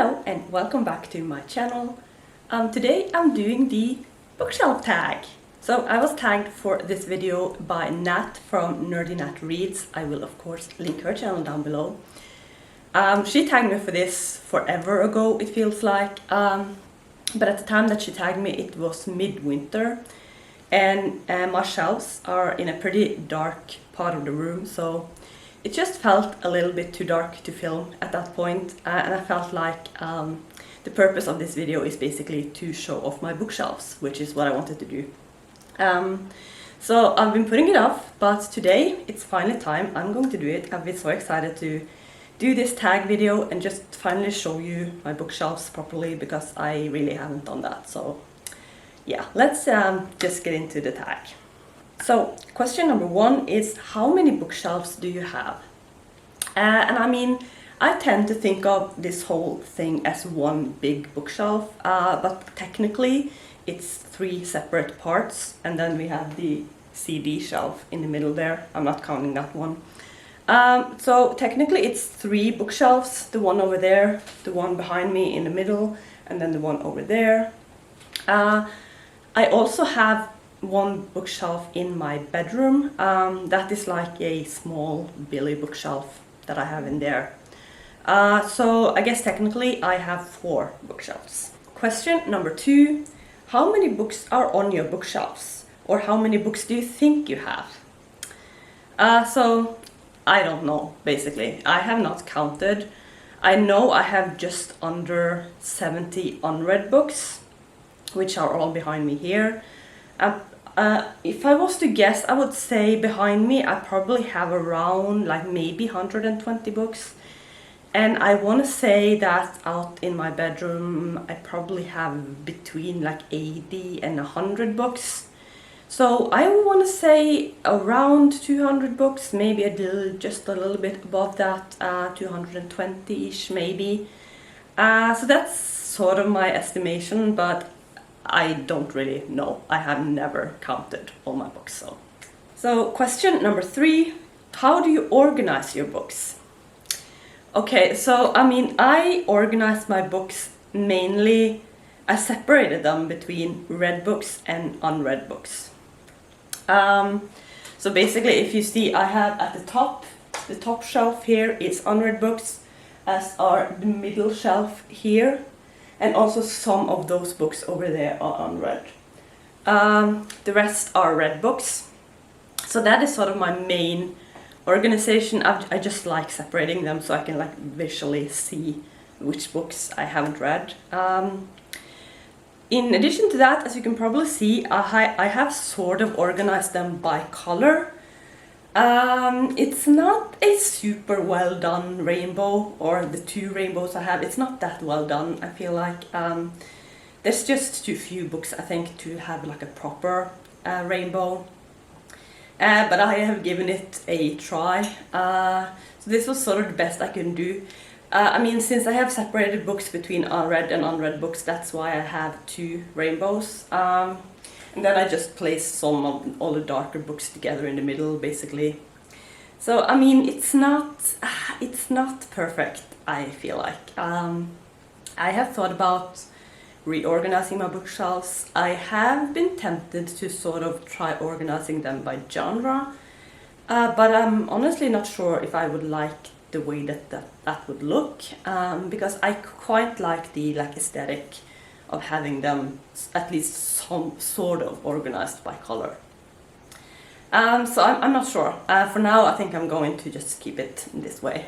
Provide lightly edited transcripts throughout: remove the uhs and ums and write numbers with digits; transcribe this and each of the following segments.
Hello and welcome back to my channel. Today I'm doing the bookshelf tag. So I was tagged for this video by Nat from NerdyNatReads. I will of course link her channel down below. She tagged me for this forever ago, it feels like. But at the time that she tagged me it was midwinter. And my shelves are in a pretty dark part of the room, so it just felt a little bit too dark to film at that point, and I felt like the purpose of this video is basically to show off my bookshelves, which is what I wanted to do. So I've been putting it off, but today it's finally time. I'm going to do it. I've been so excited to do this tag video and just finally show you my bookshelves properly, because I really haven't done that. So yeah, let's just get into the tag. So question number one is, how many bookshelves do you have? And I mean, I tend to think of this whole thing as one big bookshelf, but technically it's three separate parts, and then we have the CD shelf in the middle there. I'm not counting that one. So technically it's three bookshelves, the one over there, the one behind me in the middle, and then the one over there. I also have one bookshelf in my bedroom. That is like a small Billy bookshelf that I have in there. So I guess technically I have 4 bookshelves. Question number 2, how many books are on your bookshelves? Or how many books do you think you have? So I don't know, basically. I have not counted. I know I have just under 70 unread books, which are all behind me here. If I was to guess, I would say behind me I probably have around like maybe 120 books. And I want to say that out in my bedroom I probably have between like 80 and 100 books. So I want to say around 200 books, maybe just a little bit above that, 220-ish maybe. So that's sort of my estimation, but I don't really know. I have never counted all my books. So question number 3, how do you organize your books? Okay, so I mean, I organize my books mainly, I separated them between read books and unread books. So basically, if you see, I have at the top shelf here is unread books, as are the middle shelf here. And also some of those books over there are unread. The rest are read books. So that is sort of my main organization. I just like separating them so I can like visually see which books I haven't read. In addition to that, as you can probably see, I have sort of organized them by color. It's not a super well done rainbow, or the 2 rainbows I have, it's not that well done. I feel like there's just too few books, I think, to have like a proper rainbow. But I have given it a try. So this was sort of the best I can do. I mean, since I have separated books between unread and unread books, that's why I have 2 rainbows. And then I just place some of all the darker books together in the middle, basically. So I mean, it's not perfect, I feel like. I have thought about reorganizing my bookshelves. I have been tempted to sort of try organizing them by genre, but I'm honestly not sure if I would like the way that would look, because I quite like the aesthetic of having them at least some sort of organized by color. So I'm not sure. For now I think I'm going to just keep it this way.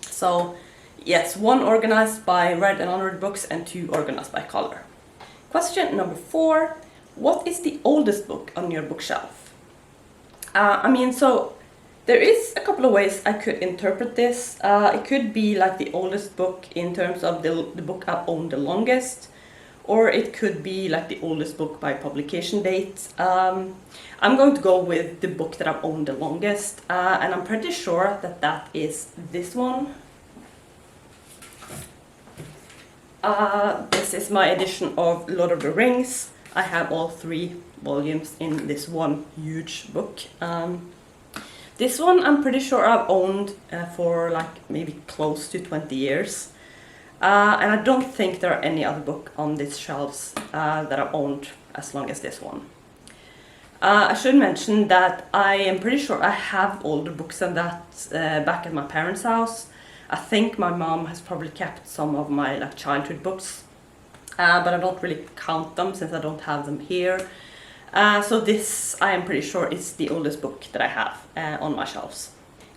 So yes, 1 organized by read and unread books and 2 organized by color. Question number 4, what is the oldest book on your bookshelf? I mean, so there is a couple of ways I could interpret this. It could be like the oldest book in terms of the book I've owned the longest, or it could be like the oldest book by publication date. I'm going to go with the book that I've owned the longest, and I'm pretty sure that is this one. This is my edition of Lord of the Rings. I have all 3 volumes in this one huge book. This one I'm pretty sure I've owned for like maybe close to 20 years. And I don't think there are any other book on these shelves that I've owned as long as this one. I should mention that I am pretty sure I have older books than that back at my parents' house. I think my mom has probably kept some of my like childhood books, but I don't really count them since I don't have them here. So this, I am pretty sure, is the oldest book that I have on my shelves.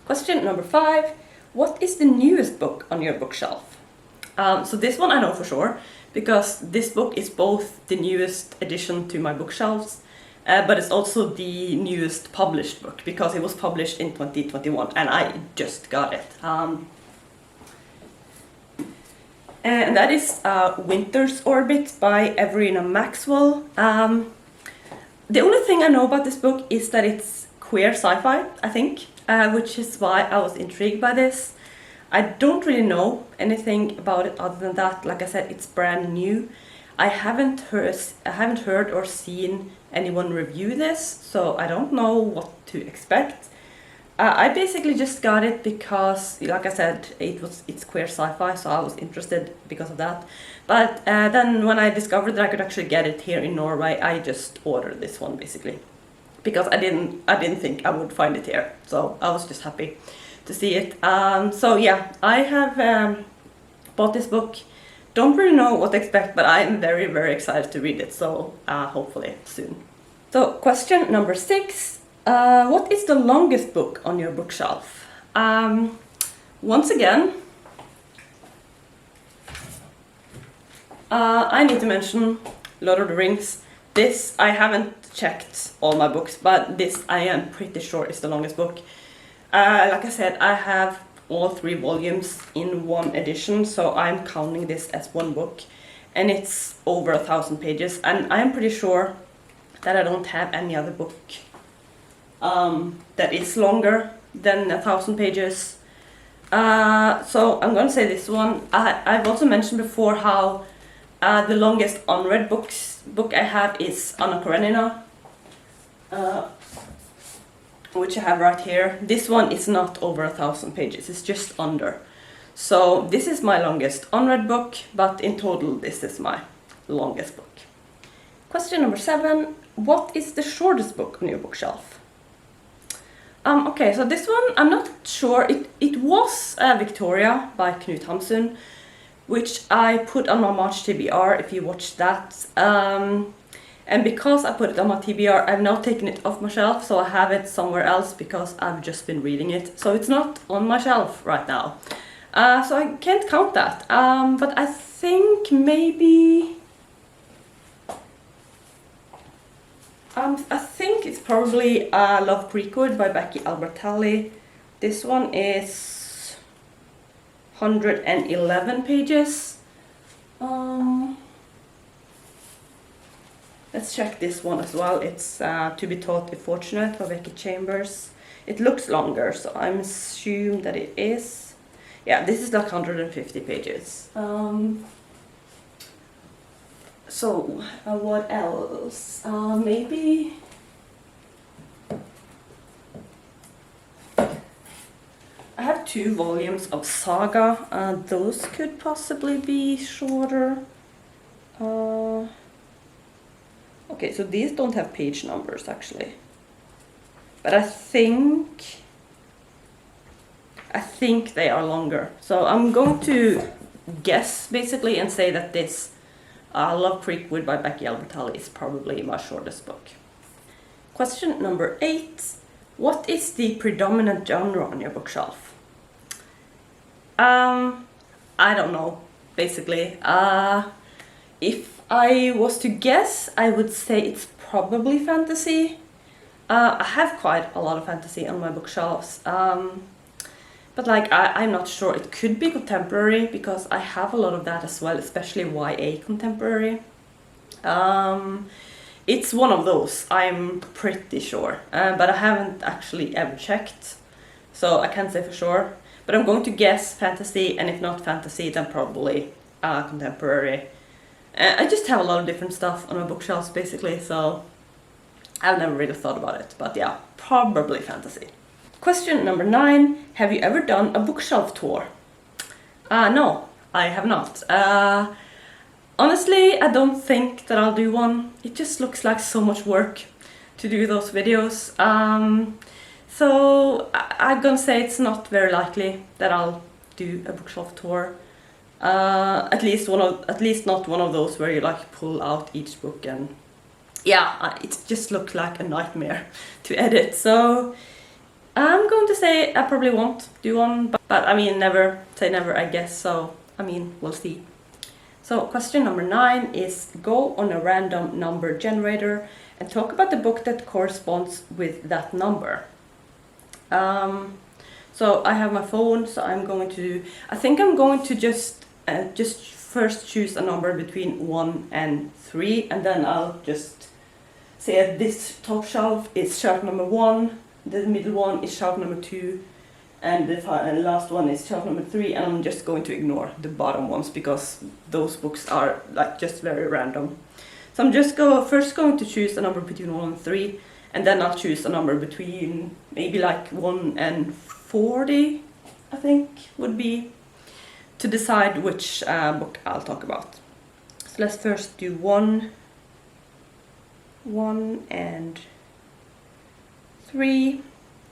Question number 5. What is the newest book on your bookshelf? So this one I know for sure, because this book is both the newest addition to my bookshelves, but it's also the newest published book, because it was published in 2021 and I just got it. And that is Winter's Orbit by Everina Maxwell. The only thing I know about this book is that it's queer sci-fi, I think, which is why I was intrigued by this. I don't really know anything about it other than that. Like I said, it's brand new. I haven't heard or seen anyone review this, so I don't know what to expect. I basically just got it because, like I said, it's queer sci-fi, so I was interested because of that. But then when I discovered that I could actually get it here in Norway, I just ordered this one basically, because I didn't think I would find it here. So I was just happy to see it. So yeah, I have bought this book. Don't really know what to expect, but I am very, very excited to read it. So hopefully soon. So question number 6. What is the longest book on your bookshelf? Once again, I need to mention Lord of the Rings. This, I haven't checked all my books, but this I am pretty sure is the longest book. Like I said, I have all 3 volumes in one edition, so I'm counting this as one book, and it's over 1,000 pages, and I'm pretty sure that I don't have any other book that is longer than 1,000 pages. So I'm gonna say this one. I've also mentioned before how the longest unread book I have is Anna Karenina, which I have right here. This one is not over 1,000 pages, it's just under. So this is my longest unread book, but in total this is my longest book. Question number 7. What is the shortest book on your bookshelf? Okay, so this one, I'm not sure. It was Victoria by Knut Hamsun, which I put on my March TBR, if you watched that. And because I put it on my TBR, I've now taken it off my shelf, so I have it somewhere else because I've just been reading it. So it's not on my shelf right now. So I can't count that. But I think maybe... I think it's probably Love Creekwood by Becky Albertalli. This one is 111 pages. Let's check this one as well. It's To Be Taught If Fortunate by Becky Chambers. It looks longer, so I'm assuming that it is. Yeah, this is like 150 pages. So, what else? Maybe... I have 2 volumes of Saga. Those could possibly be shorter. Okay, so these don't have page numbers actually. But I think they are longer. So I'm going to guess basically and say that this Love Creekwood by Becky Albertalli is probably my shortest book. Question number 8. What is the predominant genre on your bookshelf? I don't know, basically. If I was to guess, I would say it's probably fantasy. I have quite a lot of fantasy on my bookshelves. But like, I'm not sure. It could be contemporary, because I have a lot of that as well, especially YA contemporary. It's one of those, I'm pretty sure. But I haven't actually ever checked, so I can't say for sure. But I'm going to guess fantasy, and if not fantasy, then probably contemporary. I just have a lot of different stuff on my bookshelves, basically, so I've never really thought about it. But yeah, probably fantasy. Question number 9. Have you ever done a bookshelf tour? No, I have not. Honestly, I don't think that I'll do one. It just looks like so much work to do those videos. So I'm gonna say it's not very likely that I'll do a bookshelf tour. At least not one of those where you like pull out each book, and yeah, it just looks like a nightmare to edit. So I'm going to say I probably won't do one, but I mean, never say never, I guess. So I mean, we'll see. So question number 9 is go on a random number generator and talk about the book that corresponds with that number. So I have my phone, so I'm going to, I think I'm going to just first choose a number between 1 and 3, and then I'll just say that this top shelf is shelf number 1, the middle one is shelf number 2, and the last one is shelf number 3, and I'm just going to ignore the bottom ones because those books are like just very random. So I'm just first going to choose a number between 1 and 3, and then I'll choose a number between maybe like 1 and 40, I think would be, to decide which book I'll talk about. So let's first do 1 and 3,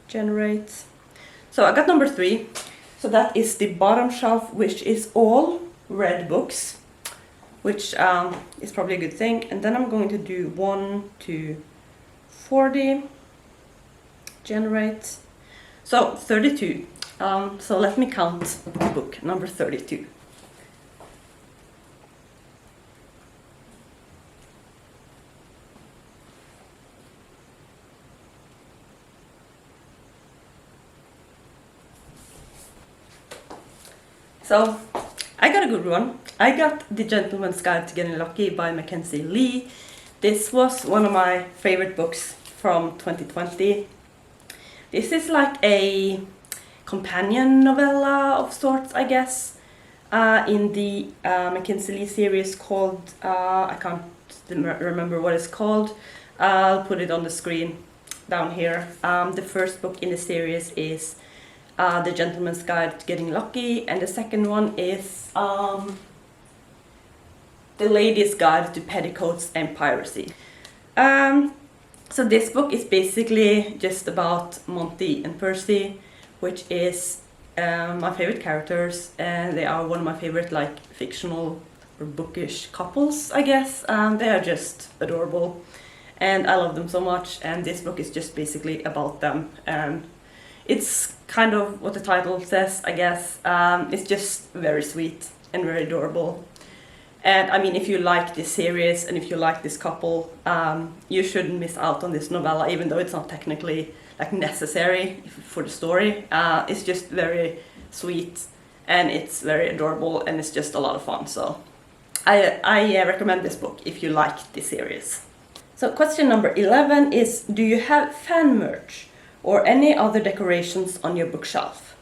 generate. So I got number 3, so that is the bottom shelf, which is all red books, which is probably a good thing. And then I'm going to do 1 to 40, generate. So 32. So let me count book number 32. So I got a good one. I got The Gentleman's Guide to Getting Lucky by Mackenzie Lee. This was one of my favorite books from 2020. This is like a companion novella of sorts, I guess, in the Mackenzie Lee series called, I can't remember what it's called. I'll put it on the screen down here. The first book in the series is The Gentleman's Guide to Getting Lucky, and the second one is The Lady's Guide to Petticoats and Piracy. So this book is basically just about Monty and Percy, which is my favorite characters, and they are one of my favorite like fictional or bookish couples, I guess. They are just adorable, and I love them so much, and this book is just basically about them, and it's kind of what the title says, I guess. It's just very sweet and very adorable. And I mean, if you like this series and if you like this couple, you shouldn't miss out on this novella, even though it's not technically like necessary for the story. It's just very sweet and it's very adorable and it's just a lot of fun. So I recommend this book if you like this series. So question number 11 is, do you have fan merch or any other decorations on your bookshelf?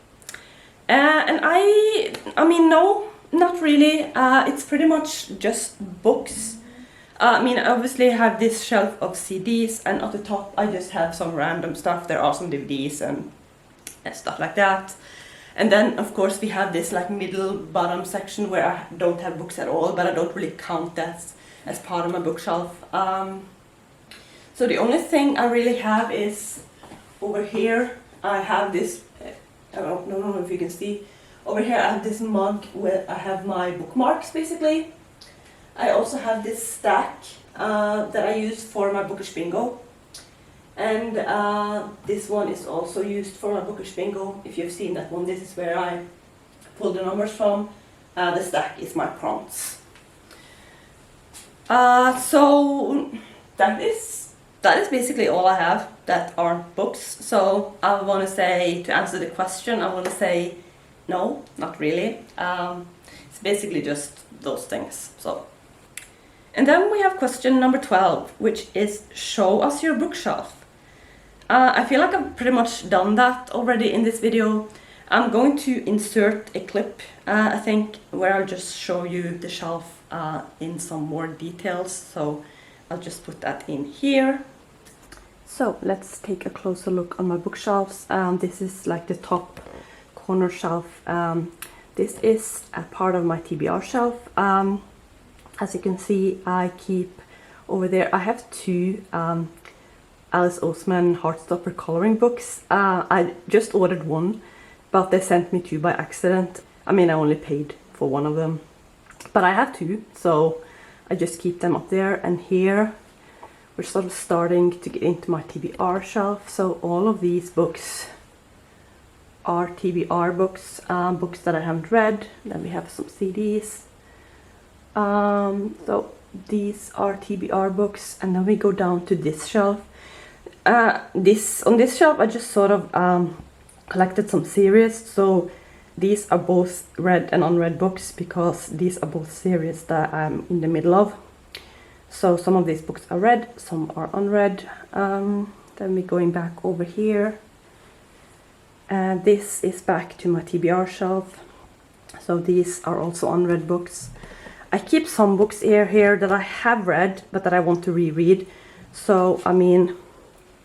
And I mean, no, not really. It's pretty much just books. I mean, I obviously have this shelf of CDs, and at the top I just have some random stuff. There are some DVDs and stuff like that. And then of course we have this like middle bottom section where I don't have books at all, but I don't really count that as part of my bookshelf. So the only thing I really have is over here. I have this, I don't know if you can see. Over here I have this mug where I have my bookmarks basically. I also have this stack that I use for my bookish bingo. And this one is also used for my bookish bingo. If you've seen that one, this is where I pull the numbers from. The stack is my prompts. So that is basically all I have that aren't books. So I want to say, to answer the question, I want to say no, not really. It's basically just those things. So, and then we have question number 12, which is show us your bookshelf. I feel like I've pretty much done that already in this video. I'm going to insert a clip, I think, where I'll just show you the shelf in some more details. So I'll just put that in here. So let's take a closer look on my bookshelves. This is like the top corner shelf. this is a part of my TBR shelf. As you can see, I keep over there, I have two Alice Oseman Heartstopper coloring books. I just ordered one, but they sent me two by accident. I mean, I only paid for one of them, but I have two, so I just keep them up there. And here we're sort of starting to get into my TBR shelf. So all of these books are TBR books, books that I haven't read. Then we have some CDs. So these are TBR books, and then we go down to this shelf. On this shelf I just sort of collected some series. So these are both read and unread books, because these are both series that I'm in the middle of. So some of these books are read, some are unread. Then we're going back over here, and this is back to my TBR shelf. So these are also unread books. I keep some books here that I have read but that I want to reread. So I mean,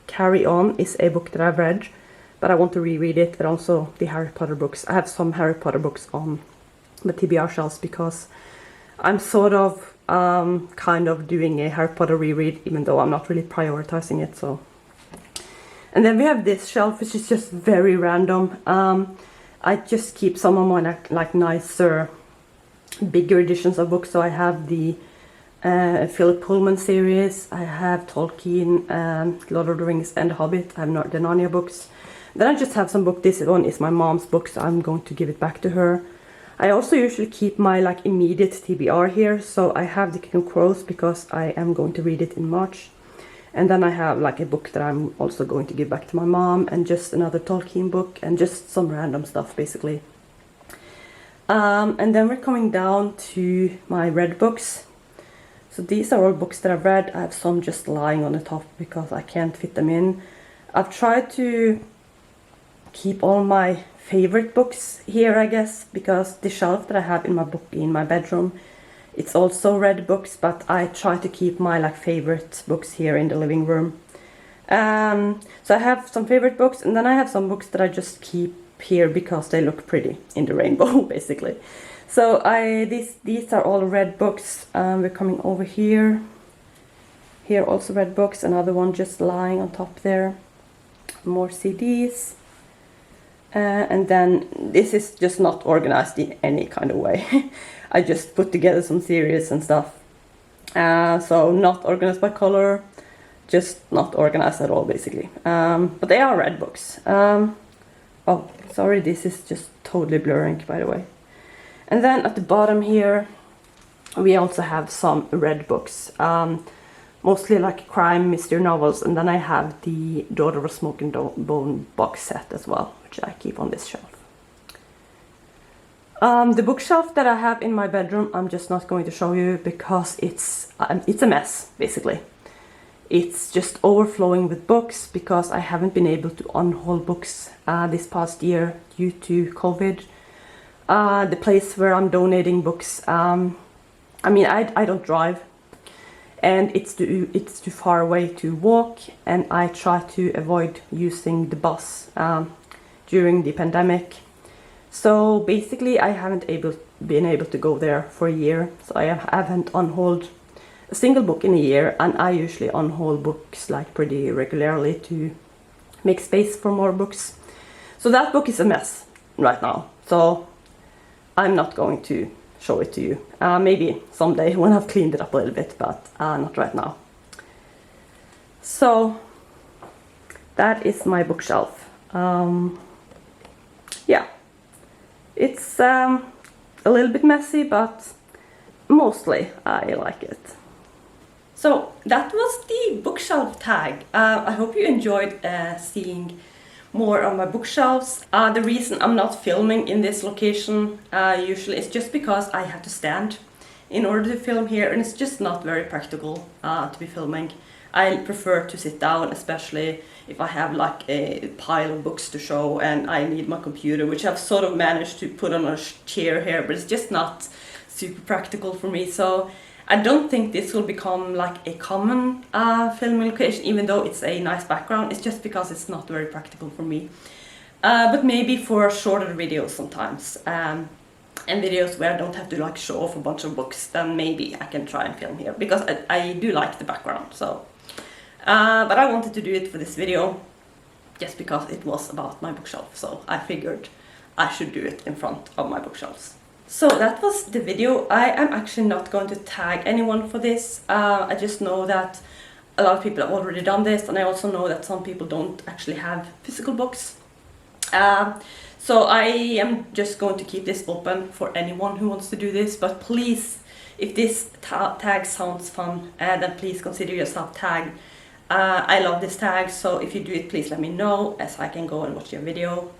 Carry On is a book that I've read, but I want to reread it. And also the Harry Potter books. I have some Harry Potter books on the TBR shelves because I'm sort of kind of doing a Harry Potter reread, even though I'm not really prioritizing it. So, and then we have this shelf, which is just very random. I just keep some of my like nicer, bigger editions of books. So I have the Philip Pullman series, I have Tolkien, Lord of the Rings and The Hobbit, I have the Narnia books. Then I just have some book. This one is my mom's book, so I'm going to give it back to her. I also usually keep my like immediate TBR here. So I have The King of Crows because I am going to read it in March. And then I have like a book that I'm also going to give back to my mom, and just another Tolkien book, and just some random stuff basically. And then we're coming down to my read books. So these are all books that I've read. I have some just lying on the top because I can't fit them in. I've tried to keep all my favorite books here, I guess, because the shelf that I have in my bedroom, it's also read books, but I try to keep my like favorite books here in the living room. So I have some favorite books, and then I have some books that I just keep here because they look pretty in the rainbow, basically. So these are all read books. We're coming over here. Here also read books. Another one just lying on top there. More CDs. And then this is just not organized in any kind of way. I just put together some series and stuff. So not organized by color. Just not organized at all, basically. But they are read books. Oh, sorry, this is just totally blurring, by the way. And then at the bottom here, we also have some read books. Mostly like crime, mystery novels. And then I have the Daughter of a Smoking Bone box set as well, which I keep on this shelf. The bookshelf that I have in my bedroom, I'm just not going to show you because it's a mess, basically. It's just overflowing with books because I haven't been able to unhaul books this past year due to COVID. The place where I'm donating books, I mean, I don't drive, and it's too far away to walk, and I try to avoid using the bus during the pandemic. So basically I haven't been able to go there for a year, so I haven't unhauled a single book in a year, and I usually unhaul books like pretty regularly to make space for more books. So that book is a mess right now, so I'm not going to show it to you. Maybe someday when I've cleaned it up a little bit, but not right now. So that is my bookshelf. Yeah, it's a little bit messy, but mostly I like it. So that was the bookshelf tag. I hope you enjoyed seeing more of my bookshelves. The reason I'm not filming in this location usually is just because I have to stand in order to film here, and it's just not very practical to be filming. I prefer to sit down, especially if I have like a pile of books to show and I need my computer, which I've sort of managed to put on a chair here, but it's just not super practical for me. So I don't think this will become like a common filming location, even though it's a nice background. It's just because it's not very practical for me. But maybe for shorter videos sometimes. and videos where I don't have to like show off a bunch of books, then maybe I can try and film here, because I do like the background. So but I wanted to do it for this video just because it was about my bookshelf, so I figured I should do it in front of my bookshelves. So that was the video. I am actually not going to tag anyone for this. I just know that a lot of people have already done this, and I also know that some people don't actually have physical books. So I am just going to keep this open for anyone who wants to do this, but please, if this tag sounds fun, then please consider yourself tagged. I love this tag, so if you do it, please let me know, as I can go and watch your video.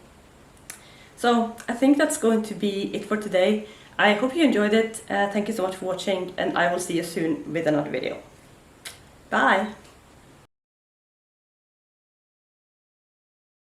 So I think that's going to be it for today. I hope you enjoyed it. Thank you so much for watching, and I will see you soon with another video. Bye!